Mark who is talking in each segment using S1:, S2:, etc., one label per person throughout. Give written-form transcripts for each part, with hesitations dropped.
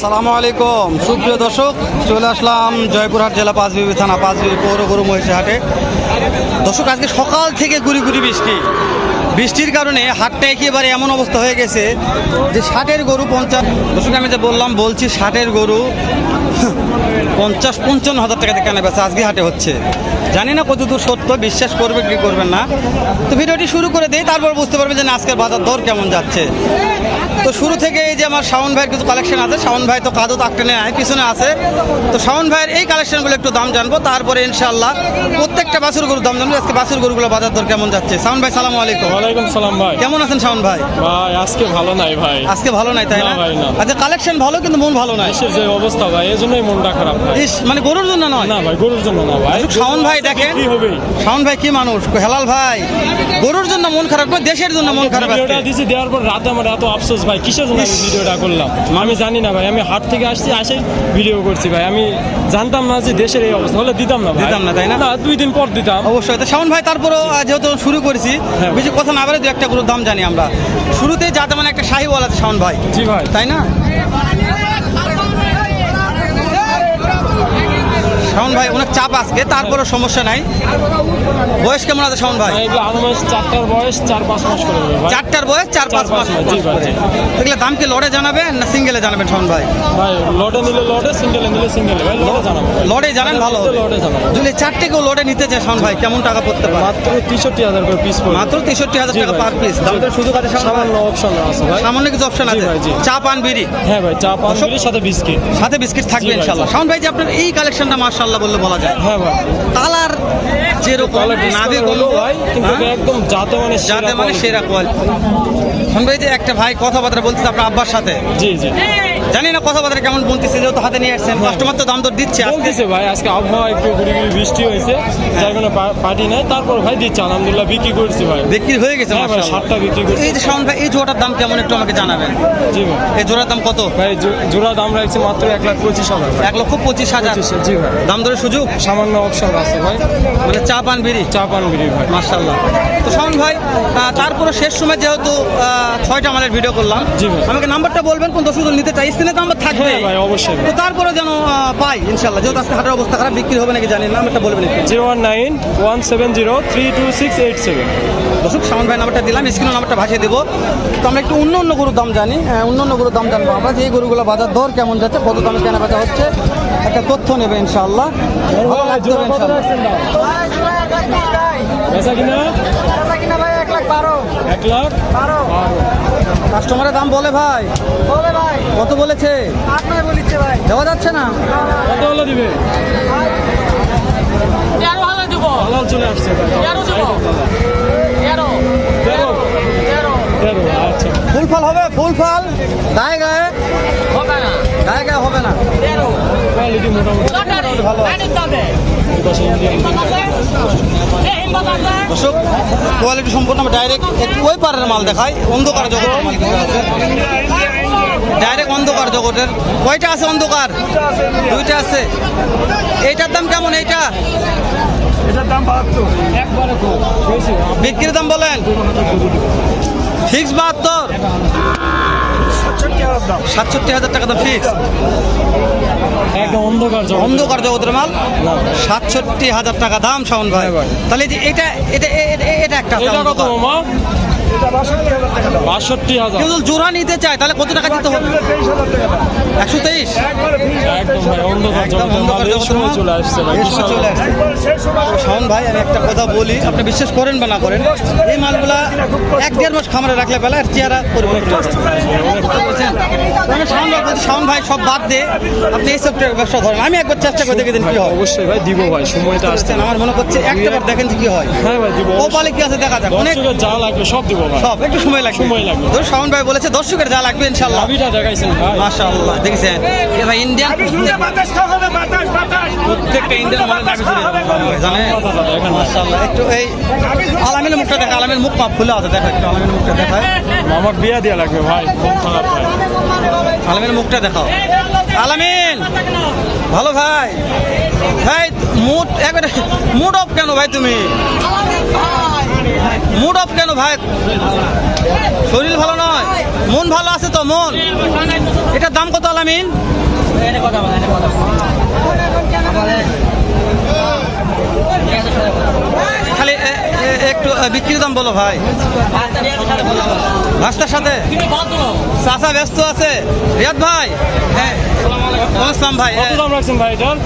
S1: আসসালামু আলাইকুম সুপ্রিয় দর্শক, চলে আসলাম জয়পুরহাট জেলা পাঁচবিবি থানা পাঁচবিবি পৌর গরু মহিষী হাটে। দর্শক, আজকে সকাল থেকে গুড়ি বৃষ্টির কারণে হাটটা একেবারে এমন অবস্থা হয়ে গেছে যে 60-এর গরু 50। দর্শক, আমি যে বলছি 60-এর গরু 50-55 হাজার টাকাতে কেনা বেচা আজকে হাটে হচ্ছে। জানি না কতদূর সত্য, বিশ্বাস করবে কি করবেন না। তো ভিডিওটি শুরু করে দেই, তারপর বুঝতে পারবেন যে আজকের বাজার দর কেমন যাচ্ছে। তো শুরু থেকে এই যে আমার শাওন ভাইয়ের কিছু কালেকশন আছে। শাওন ভাই তো কাদো তাকটেনে পিছনে আছে। তো শাওন ভাইয়ের এই কালেকশনগুলো একটু দাম জানবো, তারপরে ইনশাআল্লাহ প্রত্যেকটা বাছুর গরুর দাম জানবো। আজকে বাছুর গরুগুলো বাজার দর কেমন যাচ্ছে। শাওন ভাই সালামু আলাইকুম।
S2: ওয়ালাইকুম সালাম ভাই,
S1: কেমন আছেন শাওন ভাই?
S2: ভাই আজকে ভালো নাই ভাই।
S1: আজকে ভালো নাই, তাই না? আচ্ছা, কালেকশন ভালো কিন্তু মন ভালো নাই।
S2: দেশের যে অবস্থা ভাই, এজন্যই মনটা খারাপ ভাই।
S1: ইস, মানে গরুর জন্য নয়?
S2: না ভাই, গরুর জন্য না ভাই।
S1: শাওন ভাই দেখেন,
S2: কি হবে?
S1: শাওন ভাই কি মানুষ, হেলাল ভাই। গরুর জন্য মন খারাপ নয়, দেশের জন্য মন খারাপ।
S2: ভিডিওটা দিছি, দেওয়ার পর রাতে আমার এত আফসোস ভাই, কিসের জন্য আমি ভিডিওটা করলাম আমি জানি না ভাই। আমি হাট থেকে আসে ভিডিও করছি ভাই। আমি জানতাম না যে দেশের এই অবস্থা, হলে দিতাম না ভাই।
S1: দিতাম না, তাই না?
S2: 2 দিন পর দিতাম
S1: অবশ্যই। তো শাওন ভাই, তারপরও যেহেতু শুরু করেছি, বেশি কথা না বলে দু একটা গরুর দাম জানি আমরা। শুরুতে যাতে মানে একটা শাহিওয়াল আছে শাওন ভাই।
S2: জি ভাই,
S1: তাই না? শাওন ভাই অনেক চাপ আজকে, তারপরও সমস্যা নাই। বয়স কেমন আছে শাওন ভাই?
S2: এগুলো আনুমানিক 4টার বয়স 4-5 মাস করে দেবে ভাই।
S1: 4টার বয়স 4-5 মাস।
S2: জি ভাই।
S1: এগুলো দাম কি লড়ে জানাবেন না সিঙ্গেলে জানাবেন শাওন ভাই?
S2: ভাই লটে নিলে লটে, সিঙ্গেলে নিলে সিঙ্গেলে ভাই। লটে জানাবো,
S1: লড়ে জানেন ভালো।
S2: লটে জানাবো।
S1: যদি 4টে কেউ লড়ে নিতে চায় শাওন ভাই, কেমন টাকা পড়তে পারে?
S2: মাত্র 63,000 করে পিস পড়বে।
S1: মাত্র 63,000 টাকা পার পিস। দামটার সুযোগ আছে শাওন ভাই?
S2: সামান্য অপশন আছে ভাই,
S1: সামান্য কিছু অপশন আছে।
S2: ভাই, জি।
S1: চা পান বিড়ি?
S2: হ্যাঁ ভাই, চা পান বিড়ির সাথে বিস্কিট।
S1: সাথে বিস্কিট থাকবে
S2: জি ভাই,
S1: ইনশাআল্লাহ। শাওন ভাই, যে আপনার এই কালেকশনটা মাশাআল্লাহ বললে বলা যায়।
S2: হ্যাঁ ভাই,
S1: কালার যেরকম নাভি
S2: হলো ভাই, কিন্তু একদম যাতে মানে
S1: সেরা কোয়ালিটি। শাওন ভাই, যে একটা ভাই কথাবার্তা বলছে আপনার আব্বার সাথে,
S2: জি জি,
S1: জানি না কথাবার্তা কেমন বলতেছে, যেহেতু হাতে নিয়ে আসছেন। কাস্টমার তো দাম দর দিচ্ছে
S2: বলতেছে ভাই। আজকে আবহাওয়া একটু গুড়ি বৃষ্টি হয়েছে, যার কারণে পার্টি নাই। তারপর ভাই দিচ্ছে আলহামদুলিল্লাহ, বিক্রি করছি ভাই।
S1: বিক্রি হয়ে গেছে
S2: হ্যাঁ ভাই,
S1: মাশাআল্লাহ।
S2: 7টা বিক্রি করছি।
S1: এই যে শাওন ভাই, এই জোড়াটার দাম কেমন একটু আমাকে জানাবেন।
S2: জি ভাই,
S1: এই জোড়ার দাম কত?
S2: ভাই জোড়া দাম রাখছি মাত্র 1,25,000।
S1: 1,25,000।
S2: জি ভাই,
S1: দাম দরের সুযোগ
S2: সামান্য অপশন আছে ভাই।
S1: মানে চা পান বিড়ি?
S2: চা পান বিড়ি ভাই।
S1: মাশাআল্লাহ। তো শাওন ভাই, তারপরে শেষ সময় যেহেতু 6টা মালের ভিডিও করলাম,
S2: জি ভাই,
S1: আমাকে নাম্বারটা বলবেন কোন দর্শক নিতে চাই। স্ক্রিনে নাম্বার থাকবে
S2: হ্যাঁ ভাই, অবশ্যই।
S1: তো তারপরে যেন পাই ইনশাআল্লাহ। যেহেতু আজকে হাটের অবস্থা খারাপ, বিক্রি হবে নাকি জানি না। নাম্বারটা বলবেন একটু।
S2: 019-170-32687।
S1: দর্শক, শাওন ভাই নাম্বারটা দিলাম, স্ক্রিনে নাম্বারটা ভাসিয়ে দেবো। তো আমরা একটু অন্য গরুর দাম জানি, অন্য গরুর দাম জানবো আমরা, যে এই গরুগুলো বাজার দর কেমন যাচ্ছে, কত দামে কেনা বেচা হচ্ছে, একটা তথ্য নেবে ইনশাআল্লাহ। ভালো লাগবে ইনশাআল্লাহ।
S2: বেচা কিনা 1,12,000।
S1: কাস্টমারের দাম বলে ভাই, কত বলেছে? দেওয়া যাচ্ছে না।
S2: কত হলো দিবে?
S3: 13,000 দিব।
S2: হালাল চলে আসছে ভাই।
S3: 13 দিব। 13।
S2: আচ্ছা,
S1: ফুল ফল হবে, ফুল ফল গায়ে গায়ে
S3: হবে না।
S1: গায়ে গায়ে হবে না।
S3: 13
S2: কোয়ালিটি মোটামুটি
S1: ভালো।
S2: পাশে ইন্ডিয়ান।
S1: দর্শক, কোয়ালিটি সম্পূর্ণ ডাইরেক্ট ওই পারের মাল দেখায়, অন্ধকার জগতের মাল কিছু আছে, ডাইরেক্ট অন্ধকার জগতের। কয়টা আছে অন্ধকার? 2টা আছে। এইটার দাম কেমন? এইটা
S2: এটার দাম 72। একবারে কম বেশি।
S1: বিক্রির দাম বলেন? ফিক্স 72। 67,000 টাকা দাম ফিক্স।
S2: একদম
S1: অন্ধকার জগতের মাল, 67,000 টাকা দাম শাওন ভাই। তাহলে যে এটা এটা এটা একটা
S2: এটা কত মামা? 62,000।
S1: কেউ যদি জোড়া নিতে চায় তাহলে কত টাকা দিতে হবে? 123।
S2: একদম ভাই, অন্ধকার জগতের মাল চলে আসছে ভাই।
S1: চলে আসছে শাওন ভাই। আমি একটা কথা বলি, আপনি বিশ্বাস করেন বা না করেন, এই মালগুলা 1-1.5 মাস খামারে রাখলে বেলা আর চেহারা পরিবর্তন হবে। শাওন ভাই সব বাদ দিয়ে আপনি এই সফটওয়্যার ব্যবসা ধরেন। আমি একবার চেষ্টা করে দেখে দিন কি হয়।
S2: অবশ্যই ভাই দিব ভাই, সময়টা আসছে।
S1: আমার মনে করছে একটাবার দেখেন যে কি হয়।
S2: হ্যাঁ ভাই দিব।
S1: কপালে কি আছে দেখা যাক। অনেক
S2: দর্শকের যা লাগবে সব দিব ভাই।
S1: সব একটু সময় লাগবে। ধরুন শাওন ভাই বলেছে দর্শকের যা লাগবে ইনশাআল্লাহ।
S2: লাভিটা দেখাইছেন ভাই,
S1: মাশাআল্লাহ। দেখেছেন এ ভাই, ইন্ডিয়ান প্রত্যেকটা ইন্ডিয়ান মানে নাবি ছিল জানেন। মাশাআল্লাহ। একটু এই আলামিনের মুখটা দেখা, আলামিনের মুখ পাপ খুলে আছে, দেখা একটু আলামিনের মুখটা দেখায়।
S2: আমার বিয়া দেয়া লাগবে ভাই, খুব খারাপ ভাই।
S1: আলামিনের মুখটা দেখাও। আলামিন ভালো ভাই। ভাই মুড একবারে মুড অফ কেন ভাই তুমি? মুড অফ কেন ভাই? শরীর ভালো নয়, মন ভালো আছে তো? মন, এটার দাম কত আলামিন? খালি একটু বিক্রির দাম বলো ভাই। ভাস্তার সাথে চাচা ব্যস্ত আছে। রিয়াদ ভাই, হ্যাঁ আসসালাম ভাই।
S2: কত দাম রাখছেন ভাই এটার?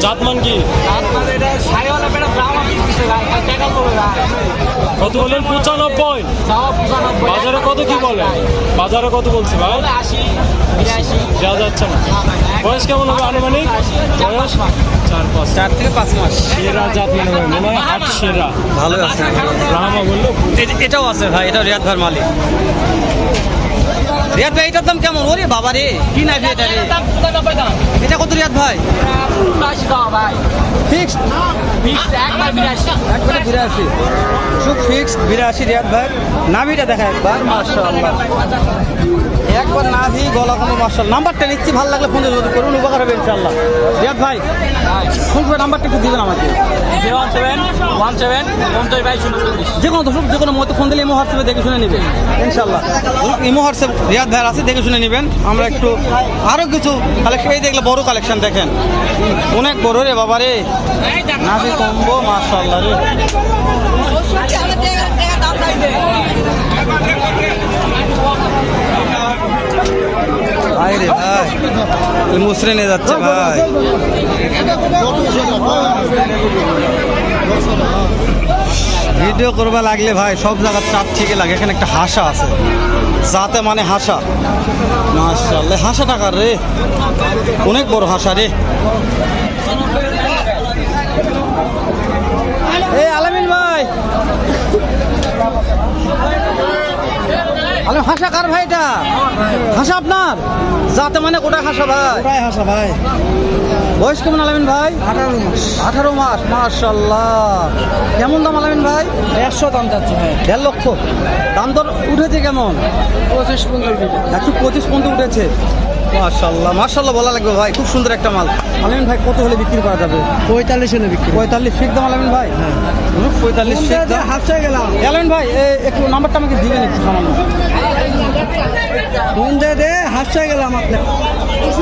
S2: জাতমান কি কত বলেন? 95। বাজারে কত কি বলে? বাজারে কত বলছে ভাই? দেওয়া যাচ্ছে না। বয়স কেমন হবে আনুমানিক? বয়স
S1: 4 থেকে 5 মাস।
S2: সেরা জাত মানে ভাই, মনে হয় হাট সেরা।
S1: ভালো আছে।
S2: রামা বললো
S1: এটাও আছে ভাই, এটাও রিয়াদ ভাইয়ের মালিক। রিয়াদ ভাই এটার দাম কেমন? ওরে বাবা রে, কি নাবি এটা রে? এটা কত রিয়াদ ভাই? ফিক্সড একবারে 82। সব ফিক্সড 82 রিয়াদ ভাই। নাভিটা দেখা একবার, মাশাআল্লাহ। একবার নাভি গলা কোনো মাশাআল্লাহ। নাম্বারটা নিচ্ছি, ভালো লাগলে ফোন যোগাযোগ করুন, উপকার হবে ইনশাআল্লাহ। রিয়াদ ভাই ফোন করে নাম্বারটা একটু দিবেন আমাকে।
S3: 01717
S1: যে কোনো দর্শক যে কোনো মতো ফোন দিলে ইমো হোয়াটসঅ্যাপে দেখে শুনে নেবেন ইনশাআল্লাহ। ইমো হোয়াটসঅ্যাপ রিয়াদ ভাইয়ের আছে, দেখে শুনে নেবেন। আমরা একটু আরও কিছু কালেকশন, এই দেখলে বড় কালেকশন দেখেন, অনেক বড় রে বাবা রে। নাভি কম্বো মাশাআল্লাহ রে। ভাই রে ভাই, মুসরে নিয়ে যাচ্ছে ভাই। ভিডিও করবা লাগলে ভাই সব জায়গার চাপ ঠিকই লাগে। এখানে একটা হাসা আছে, যাতে মানে হাসা, মাশাআল্লাহ। হাসা টাকার রে, অনেক বড় হাসা রে। এই আলামিন ভাই, আলামিন হাসা কার ভাই? এটা হাসা আপনার? যাতে মানে কোটায় হাসা ভাই? কোটায় হাসা ভাই। বয়স কেমন আলামিন ভাই? 18 মাস। মাশাআল্লাহ। কেমন দাম আলামিন ভাই? 150 দাম যাচ্ছে ভাই। 1.5 লক্ষ দাম দর উঠেছে কেমন? 125 পর্যন্ত উঠেছে। মাশাআল্লাহ মাশাআল্লাহ বলা লাগবে ভাই, খুব সুন্দর একটা মাল। আলামিন ভাই কত হলে বিক্রি করা যাবে? 45 হলে বিক্রি। 45 ফিক্স দাম আলামিন ভাই? হ্যাঁ 45 ফিক্স দাম। হাসা গেলাম। আলামিন ভাই একটু নাম্বারটা আমাকে দিবেন একটু সামান্য। ফোন দে হাসা গেলাম আপনার।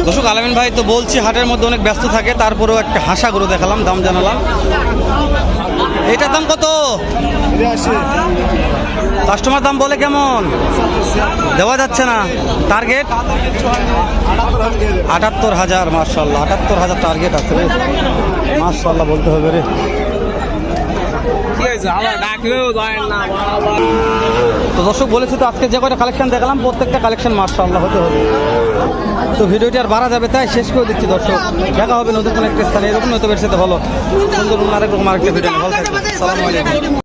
S1: দর্শক আলামিন ভাই তো বলছি হাটের মধ্যে অনেক ব্যস্ত থাকে, তারপরেও একটা হাসা গরু দেখালাম, দাম জানালাম। এটার দাম কত? 82। কাস্টমার দাম বলে কেমন? দেওয়া যাচ্ছে না। টার্গেট 78,000। মাশাআল্লাহ 78,000 টার্গেট আছে রে। মাশাআল্লাহ বলতে হবে রে। তো দর্শক বলেছি তো আজকে যে কয়টা কালেকশন দেখালাম প্রত্যেকটা কালেকশন মাশাআল্লাহ হতে হবে। তো ভিডিওটি আর বাড়া যাবে তাই শেষ করে দিচ্ছি দর্শক। দেখা হবে নতুন কোনো একটা স্থানে, এরকম হয়তো বের সাথে ভালো সুন্দর আরেক রকম আরেকটা ভিডিও। ভালো থাকবেন, আসসালামু আলাইকুম।